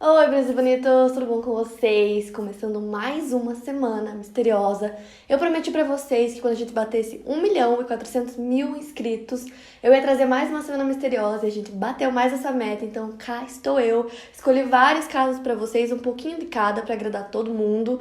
Oi, meus bonitos, tudo bom com vocês? Começando mais uma semana misteriosa. Eu prometi pra vocês que quando a gente batesse 1.400.000 inscritos, eu ia trazer mais uma semana misteriosa e a gente bateu mais essa meta, então cá estou eu. Escolhi vários casos pra vocês, um pouquinho de cada pra agradar todo mundo.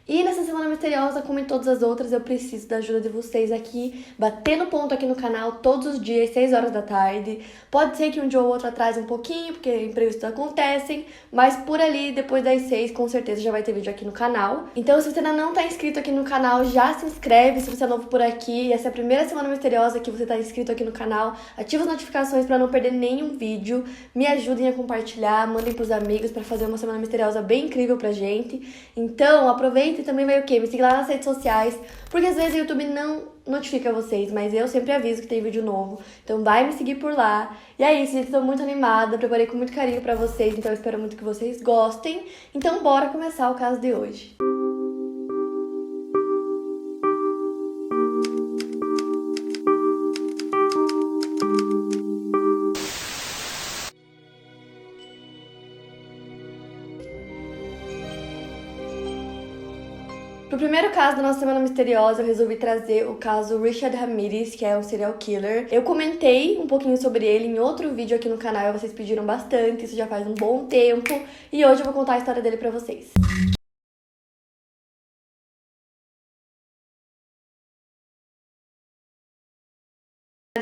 E nessa semana misteriosa, como em todas as outras, eu preciso da ajuda de vocês aqui, batendo ponto aqui no canal todos os dias, 6 horas da tarde. Pode ser que um dia ou outro atrase um pouquinho, porque imprevistos acontecem, mas por ali, depois das 6, com certeza já vai ter vídeo aqui no canal. Então, se você ainda não tá inscrito aqui no canal, já se inscreve se você é novo por aqui. Essa é a primeira semana misteriosa que você tá inscrito aqui no canal. Ativa as notificações pra não perder nenhum vídeo. Me ajudem a compartilhar, mandem pros amigos pra fazer uma semana misteriosa bem incrível pra gente. Então, aproveita e também vai o quê? Me siga lá nas redes sociais, porque às vezes o YouTube não notifica vocês, mas eu sempre aviso que tem vídeo novo. Então vai me seguir por lá. E é isso, gente, tô muito animada, preparei com muito carinho pra vocês, então eu espero muito que vocês gostem. Então bora começar o caso de hoje. Pro primeiro caso da nossa Semana Misteriosa, eu resolvi trazer o caso Richard Ramirez, que é um serial killer. Eu comentei um pouquinho sobre ele em outro vídeo aqui no canal, vocês pediram bastante, isso já faz um bom tempo, e hoje eu vou contar a história dele pra vocês.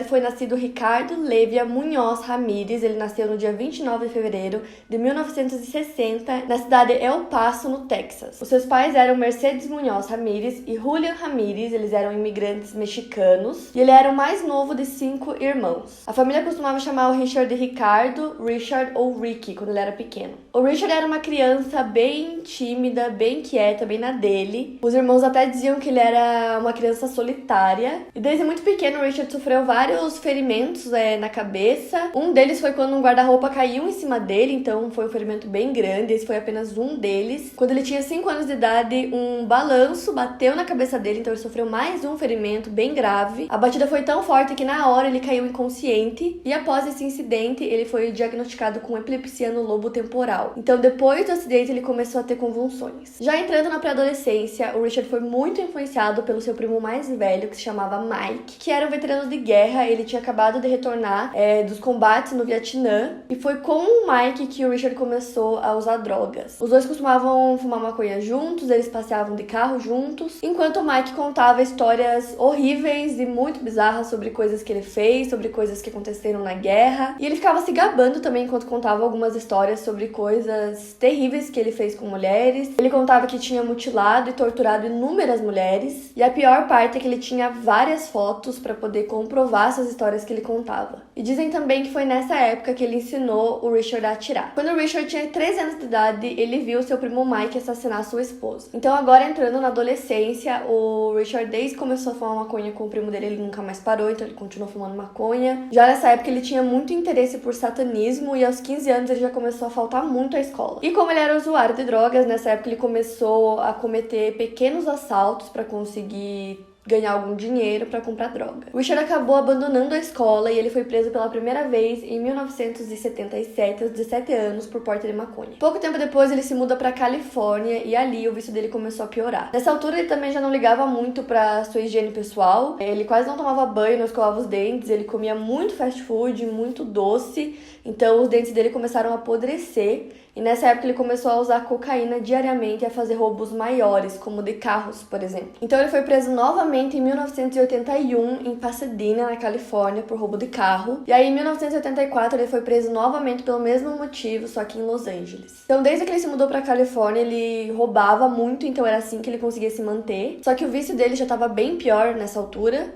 Foi nascido Ricardo Levia Munhoz Ramírez, ele nasceu no dia 29 de fevereiro de 1960, na cidade de El Paso, no Texas. Os seus pais eram Mercedes Munhoz Ramírez e Julian Ramírez, eles eram imigrantes mexicanos, e ele era o mais novo de 5 irmãos. A família costumava chamar o Richard de Ricardo, Richard ou Ricky, quando ele era pequeno. O Richard era uma criança bem tímida, bem quieta, bem na dele. Os irmãos até diziam que ele era uma criança solitária, e desde muito pequeno o Richard sofreu vários ferimentos na cabeça. Um deles foi quando um guarda-roupa caiu em cima dele, então foi um ferimento bem grande. Esse foi apenas um deles. Quando ele tinha 5 anos de idade, um balanço bateu na cabeça dele, então ele sofreu mais um ferimento bem grave. A batida foi tão forte que na hora ele caiu inconsciente, e após esse incidente ele foi diagnosticado com epilepsia no lobo temporal. Então depois do acidente ele começou a ter convulsões. Já entrando na pré-adolescência, o Richard foi muito influenciado pelo seu primo mais velho, que se chamava Mike, que era um veterano de guerra. Ele tinha acabado de retornar dos combates no Vietnã, e foi com o Mike que o Richard começou a usar drogas. Os dois costumavam fumar maconha juntos, eles passeavam de carro juntos, enquanto o Mike contava histórias horríveis e muito bizarras sobre coisas que ele fez, sobre coisas que aconteceram na guerra, e ele ficava se gabando também enquanto contava algumas histórias sobre coisas terríveis que ele fez com mulheres. Ele contava que tinha mutilado e torturado inúmeras mulheres, e a pior parte é que ele tinha várias fotos para poder comprovar essas histórias que ele contava. E dizem também que foi nessa época que ele ensinou o Richard a atirar. Quando o Richard tinha 13 anos de idade, ele viu seu primo Mike assassinar sua esposa. Então agora, entrando na adolescência, o Richard, desde que começou a fumar maconha com o primo dele, ele nunca mais parou, então ele continuou fumando maconha. Já nessa época ele tinha muito interesse por satanismo, e aos 15 anos ele já começou a faltar muito à escola. E como ele era usuário de drogas, nessa época ele começou a cometer pequenos assaltos para conseguir ganhar algum dinheiro para comprar droga. O Richard acabou abandonando a escola e ele foi preso pela primeira vez em 1977, aos 17 anos, por porte de maconha. Pouco tempo depois, ele se muda para Califórnia e ali o vício dele começou a piorar. Nessa altura, ele também já não ligava muito para sua higiene pessoal. Ele quase não tomava banho, não escovava os dentes, ele comia muito fast food, muito doce, então os dentes dele começaram a apodrecer. E nessa época ele começou a usar cocaína diariamente e a fazer roubos maiores, como de carros, por exemplo. Então ele foi preso novamente em 1981 em Pasadena, na Califórnia, por roubo de carro. E aí em 1984 ele foi preso novamente pelo mesmo motivo, só que em Los Angeles. Então desde que ele se mudou pra Califórnia, ele roubava muito, então era assim que ele conseguia se manter. Só que o vício dele já estava bem pior nessa altura.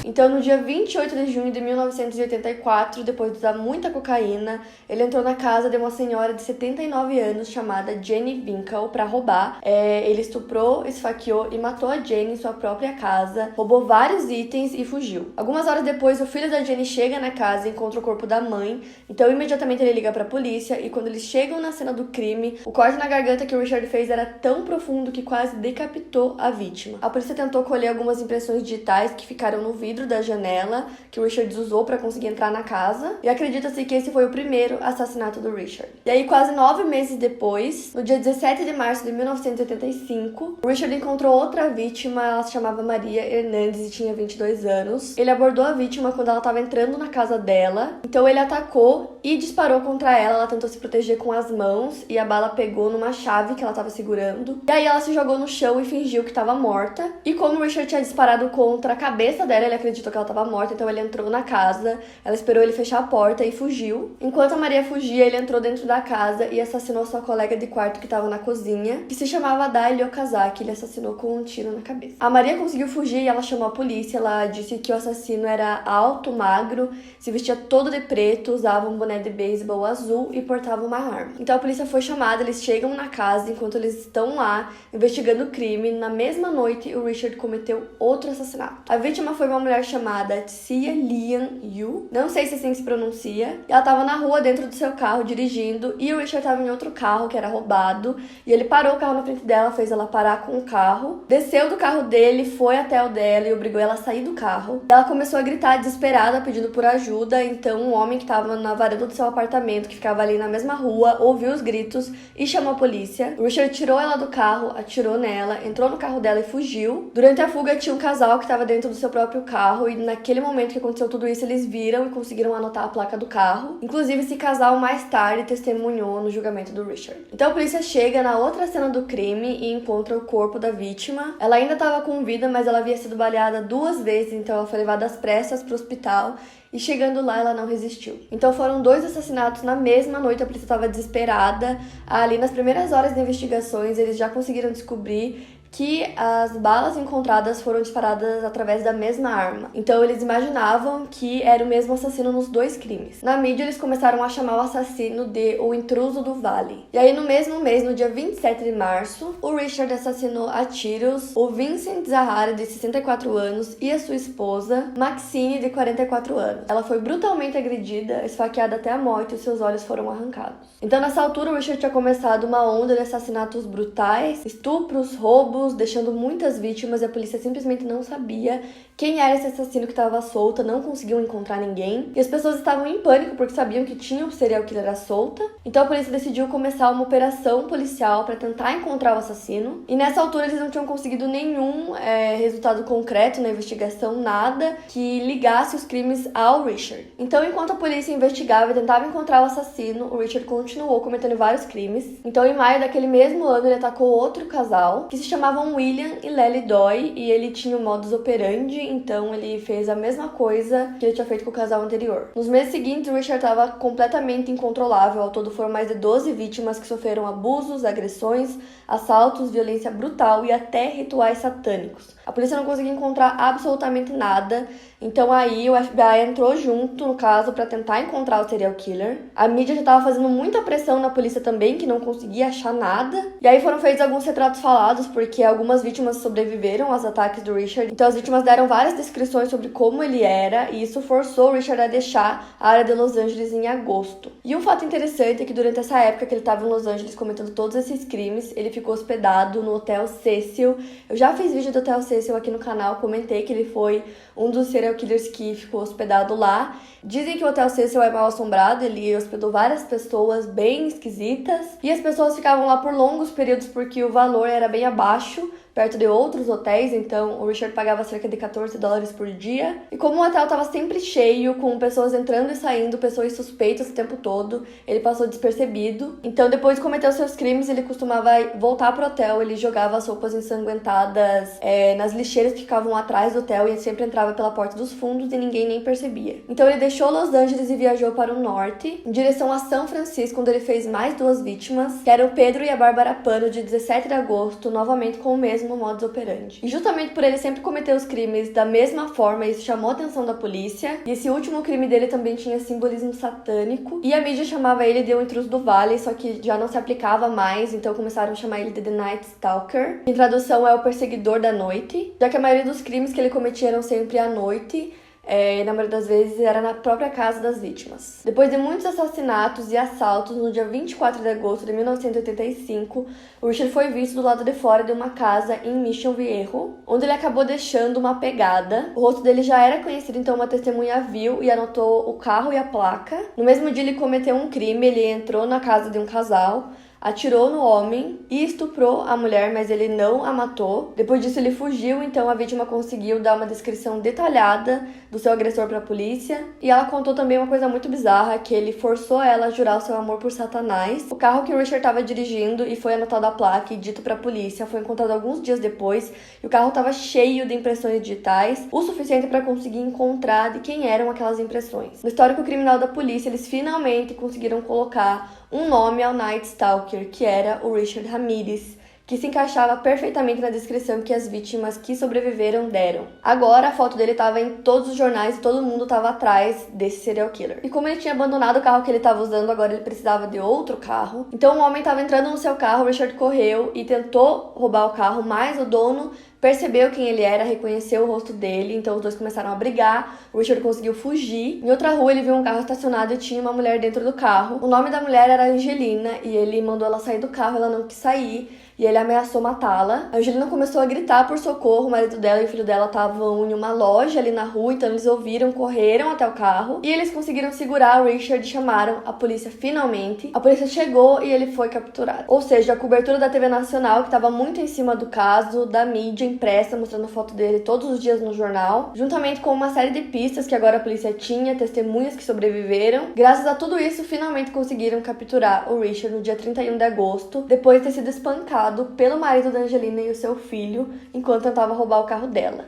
Então, no dia 28 de junho de 1984, depois de usar muita cocaína, ele entrou na casa de uma senhora de 79 anos chamada Jenny Winkle para roubar. Ele estuprou, esfaqueou e matou a Jenny em sua própria casa, roubou vários itens e fugiu. Algumas horas depois, o filho da Jenny chega na casa e encontra o corpo da mãe, então imediatamente ele liga para a polícia, e quando eles chegam na cena do crime, o corte na garganta que o Richard fez era tão profundo que quase decapitou a vítima. A polícia tentou colher algumas impressões digitais que ficaram no vidro da janela que o Richard usou para conseguir entrar na casa, e acredita-se que esse foi o primeiro assassinato do Richard. E aí, quase 9 meses depois, no dia 17 de março de 1985, o Richard encontrou outra vítima. Ela se chamava Maria Hernandes e tinha 22 anos. Ele abordou a vítima quando ela estava entrando na casa dela, então ele atacou e disparou contra ela. Ela tentou se proteger com as mãos e a bala pegou numa chave que ela estava segurando. E aí ela se jogou no chão e fingiu que estava morta. E como o Richard tinha disparado contra a cabeça dela, ele acreditou que ela estava morta, então ele entrou na casa, ela esperou ele fechar a porta e fugiu. Enquanto a Maria fugia, ele entrou dentro da casa e assassinou sua colega de quarto que estava na cozinha, que se chamava Daily Okazaki. Ele assassinou com um tiro na cabeça. A Maria conseguiu fugir e ela chamou a polícia. Ela disse que o assassino era alto, magro, se vestia todo de preto, usava um boné de beisebol azul e portava uma arma. Então a polícia foi chamada, eles chegam na casa. Enquanto eles estão lá investigando o crime, na mesma noite o Richard cometeu outro assassinato. A vítima foi uma mulher chamada Tsia Lian Yu, não sei se assim se pronuncia. Ela estava na rua dentro do seu carro dirigindo e o Richard estava em outro carro que era roubado, e ele parou o carro na frente dela, fez ela parar com o carro, desceu do carro dele, foi até o dela e obrigou ela a sair do carro. Ela começou a gritar desesperada, pedindo por ajuda. Então um homem que estava na varanda do seu apartamento, que ficava ali na mesma rua, ouviu os gritos e chamou a polícia. O Richard tirou ela do carro, atirou nela, entrou no carro dela e fugiu. Durante a fuga tinha um casal que estava dentro do seu próprio carro, e naquele momento que aconteceu tudo isso, eles viram e conseguiram anotar a placa do carro. Inclusive, esse casal mais tarde testemunhou no julgamento do Richard. Então a polícia chega na outra cena do crime e encontra o corpo da vítima. Ela ainda estava com vida, mas ela havia sido baleada 2 vezes, então ela foi levada às pressas para o hospital. E chegando lá, ela não resistiu. Então foram 2 assassinatos na mesma noite. A polícia estava desesperada. Ali nas primeiras horas de investigações, eles já conseguiram descobrir que as balas encontradas foram disparadas através da mesma arma. Então eles imaginavam que era o mesmo assassino nos 2 crimes. Na mídia eles começaram a chamar o assassino de o intruso do vale. E aí no mesmo mês, no dia 27 de março, o Richard assassinou a tiros o Vincent Zahara, de 64 anos, e a sua esposa, Maxine, de 44 anos. Ela foi brutalmente agredida, esfaqueada até a morte, e seus olhos foram arrancados. Então nessa altura o Richard tinha começado uma onda de assassinatos brutais, estupros, roubos, deixando muitas vítimas, e a polícia simplesmente não sabia quem era esse assassino que estava solta, não conseguiam encontrar ninguém. E as pessoas estavam em pânico porque sabiam que tinha um serial killer à solta. Então a polícia decidiu começar uma operação policial para tentar encontrar o assassino. E nessa altura eles não tinham conseguido nenhum resultado concreto na investigação, nada que ligasse os crimes ao Richard. Então enquanto a polícia investigava e tentava encontrar o assassino, o Richard continuou cometendo vários crimes. Então em maio daquele mesmo ano ele atacou outro casal, que se chamavam William e Lely Doi, e ele tinha um modus operandi. Então ele fez a mesma coisa que ele tinha feito com o casal anterior. Nos meses seguintes, o Richard estava completamente incontrolável. Ao todo foram mais de 12 vítimas que sofreram abusos, agressões, assaltos, violência brutal e até rituais satânicos. A polícia não conseguia encontrar absolutamente nada. Então aí o FBI entrou junto no caso para tentar encontrar o serial killer. A mídia já estava fazendo muita pressão na polícia também, que não conseguia achar nada. E aí foram feitos alguns retratos falados, porque algumas vítimas sobreviveram aos ataques do Richard. Então as vítimas deram várias descrições sobre como ele era, e isso forçou o Richard a deixar a área de Los Angeles em agosto. E um fato interessante é que durante essa época que ele estava em Los Angeles cometendo todos esses crimes, ele ficou hospedado no Hotel Cecil. Eu já fiz vídeo do Hotel Cecil aqui no canal, comentei que ele foi um dos serial killers que ficou hospedado lá. Dizem que o Hotel Cecil é mal assombrado, ele hospedou várias pessoas bem esquisitas, e as pessoas ficavam lá por longos períodos porque o valor era bem abaixo, perto de outros hotéis. Então o Richard pagava cerca de $14 por dia. E como o hotel estava sempre cheio, com pessoas entrando e saindo, pessoas suspeitas o tempo todo, ele passou despercebido. Então depois de cometer os seus crimes, ele costumava voltar pro hotel, ele jogava as roupas ensanguentadas nas lixeiras que ficavam atrás do hotel, e ele sempre entrava pela porta dos fundos e ninguém nem percebia. Então ele deixou Los Angeles e viajou para o norte, em direção a São Francisco, onde ele fez mais 2 vítimas, que eram o Pedro e a Bárbara Pano, de 17 de agosto, novamente com o mesmo modus operandi. E justamente por ele sempre cometer os crimes da mesma forma, isso chamou a atenção da polícia. E esse último crime dele também tinha simbolismo satânico, e a mídia chamava ele de o intruso do vale, só que já não se aplicava mais, então começaram a chamar ele de The Night Stalker. Em tradução é o perseguidor da noite, já que a maioria dos crimes que ele cometia eram sempre à noite. e na maioria das vezes era na própria casa das vítimas. Depois de muitos assassinatos e assaltos, no dia 24 de agosto de 1985, o Richard foi visto do lado de fora de uma casa em Mission Viejo, onde ele acabou deixando uma pegada. O rosto dele já era conhecido, então uma testemunha viu e anotou o carro e a placa. No mesmo dia ele cometeu um crime, ele entrou na casa de um casal, atirou no homem e estuprou a mulher, mas ele não a matou. Depois disso ele fugiu, então a vítima conseguiu dar uma descrição detalhada do seu agressor para a polícia. E ela contou também uma coisa muito bizarra, que ele forçou ela a jurar o seu amor por Satanás. O carro que o Richard estava dirigindo e foi anotado a placa e dito para a polícia foi encontrado alguns dias depois, e o carro estava cheio de impressões digitais, o suficiente para conseguir encontrar de quem eram aquelas impressões. No histórico criminal da polícia, eles finalmente conseguiram colocar um nome ao Night Stalker, que era o Richard Ramirez, que se encaixava perfeitamente na descrição que as vítimas que sobreviveram deram. Agora a foto dele estava em todos os jornais e todo mundo estava atrás desse serial killer. E como ele tinha abandonado o carro que ele estava usando, agora ele precisava de outro carro. Então o homem estava entrando no seu carro, o Richard correu e tentou roubar o carro, mas o dono percebeu quem ele era, reconheceu o rosto dele, então os dois começaram a brigar, o Richard conseguiu fugir. Em outra rua ele viu um carro estacionado e tinha uma mulher dentro do carro. O nome da mulher era Angelina e ele mandou ela sair do carro, ela não quis sair. E ele ameaçou matá-la. A Angelina começou a gritar por socorro. O marido dela e o filho dela estavam em uma loja ali na rua, então eles ouviram, correram até o carro. E eles conseguiram segurar o Richard e chamaram a polícia finalmente. A polícia chegou e ele foi capturado. Ou seja, a cobertura da TV Nacional, que estava muito em cima do caso, da mídia impressa, mostrando foto dele todos os dias no jornal, juntamente com uma série de pistas que agora a polícia tinha, testemunhas que sobreviveram. Graças a tudo isso, finalmente conseguiram capturar o Richard no dia 31 de agosto, depois de ter sido espancado pelo marido da Angelina e o seu filho, enquanto tentava roubar o carro dela.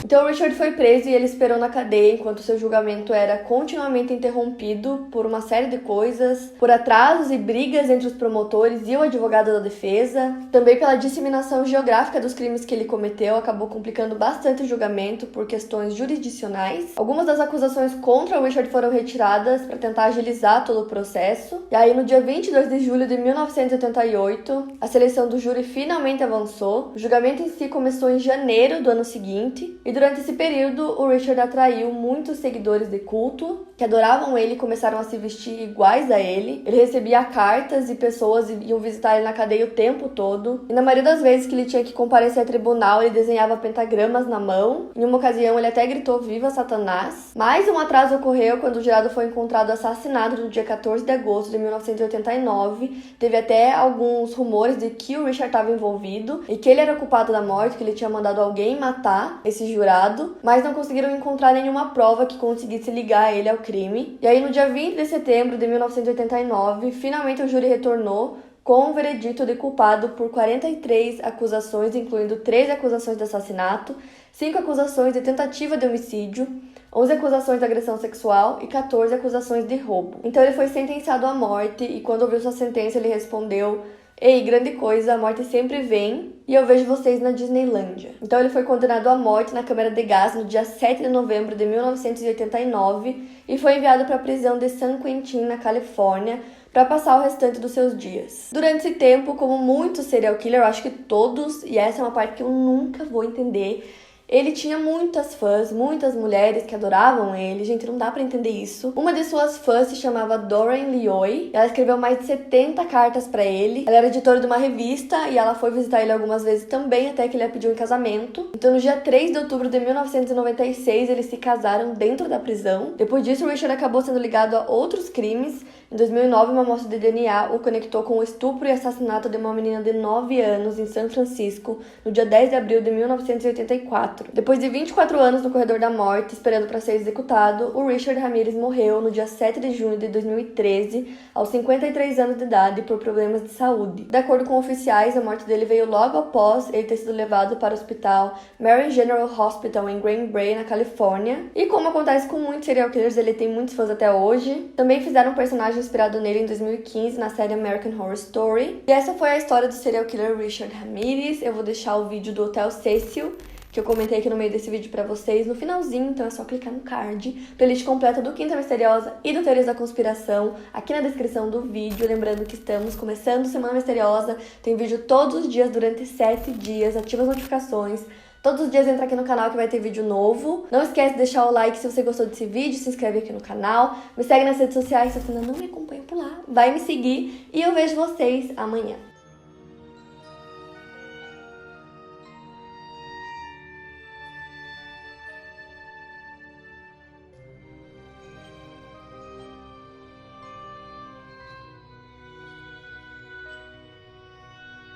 Então o Richard foi preso e ele esperou na cadeia enquanto seu julgamento era continuamente interrompido por uma série de coisas, por atrasos e brigas entre os promotores e o advogado da defesa. Também pela disseminação geográfica dos crimes que ele cometeu, acabou complicando bastante o julgamento por questões jurisdicionais. Algumas das acusações contra o Richard foram retiradas para tentar agilizar todo o processo. E aí no dia 22 de julho de 1988, a seleção do júri finalmente avançou. O julgamento em si começou em janeiro do ano seguinte. E durante esse período, o Richard atraiu muitos seguidores de culto que adoravam ele e começaram a se vestir iguais a ele. Ele recebia cartas e pessoas iam visitar ele na cadeia o tempo todo. E na maioria das vezes que ele tinha que comparecer a tribunal, ele desenhava pentagramas na mão. Em uma ocasião, ele até gritou "Viva Satanás!". Mais um atraso ocorreu quando o jurado foi encontrado assassinado no dia 14 de agosto de 1989. Teve até alguns rumores de que o Richard estava envolvido e que ele era o culpado da morte, que ele tinha mandado alguém matar esse jurado, mas não conseguiram encontrar nenhuma prova que conseguisse ligar ele ao crime. E aí no dia 20 de setembro de 1989, finalmente o júri retornou com um veredito de culpado por 43 acusações, incluindo 13 acusações de assassinato, 5 acusações de tentativa de homicídio, 11 acusações de agressão sexual e 14 acusações de roubo. Então ele foi sentenciado à morte e quando ouviu sua sentença ele respondeu: "Ei, grande coisa, a morte sempre vem e eu vejo vocês na Disneylândia". Então ele foi condenado à morte na câmara de gás no dia 7 de novembro de 1989 e foi enviado para a prisão de San Quentin, na Califórnia, para passar o restante dos seus dias. Durante esse tempo, como muitos serial killers, eu acho que todos, e essa é uma parte que eu nunca vou entender, ele tinha muitas fãs, muitas mulheres que adoravam ele. Gente, não dá pra entender isso. Uma de suas fãs se chamava Doreen Lioy. Ela escreveu mais de 70 cartas pra ele. Ela era editora de uma revista e ela foi visitar ele algumas vezes também, até que ele a pediu em casamento. Então, no dia 3 de outubro de 1996, eles se casaram dentro da prisão. Depois disso, o Richard acabou sendo ligado a outros crimes. Em 2009, uma amostra de DNA o conectou com o estupro e assassinato de uma menina de 9 anos em São Francisco, no dia 10 de abril de 1984. Depois de 24 anos no corredor da morte, esperando para ser executado, o Richard Ramirez morreu no dia 7 de junho de 2013, aos 53 anos de idade, por problemas de saúde. De acordo com oficiais, a morte dele veio logo após ele ter sido levado para o hospital Mary General Hospital em Green Bay, na Califórnia. E como acontece com muitos serial killers, ele tem muitos fãs até hoje. Também fizeram um personagem inspirado nele em 2015 na série American Horror Story. E essa foi a história do serial killer Richard Ramirez. Eu vou deixar o vídeo do Hotel Cecil, que eu comentei aqui no meio desse vídeo pra vocês no finalzinho, então é só clicar no card. Playlist completa do Quinta Misteriosa e do Teorias da Conspiração aqui na descrição do vídeo. Lembrando que estamos começando Semana Misteriosa, tem vídeo todos os dias durante 7 dias, ativa as notificações. Todos os dias entra aqui no canal que vai ter vídeo novo. Não esquece de deixar o like se você gostou desse vídeo, se inscreve aqui no canal. Me segue nas redes sociais se você ainda não me acompanha por lá. Vai me seguir e eu vejo vocês amanhã.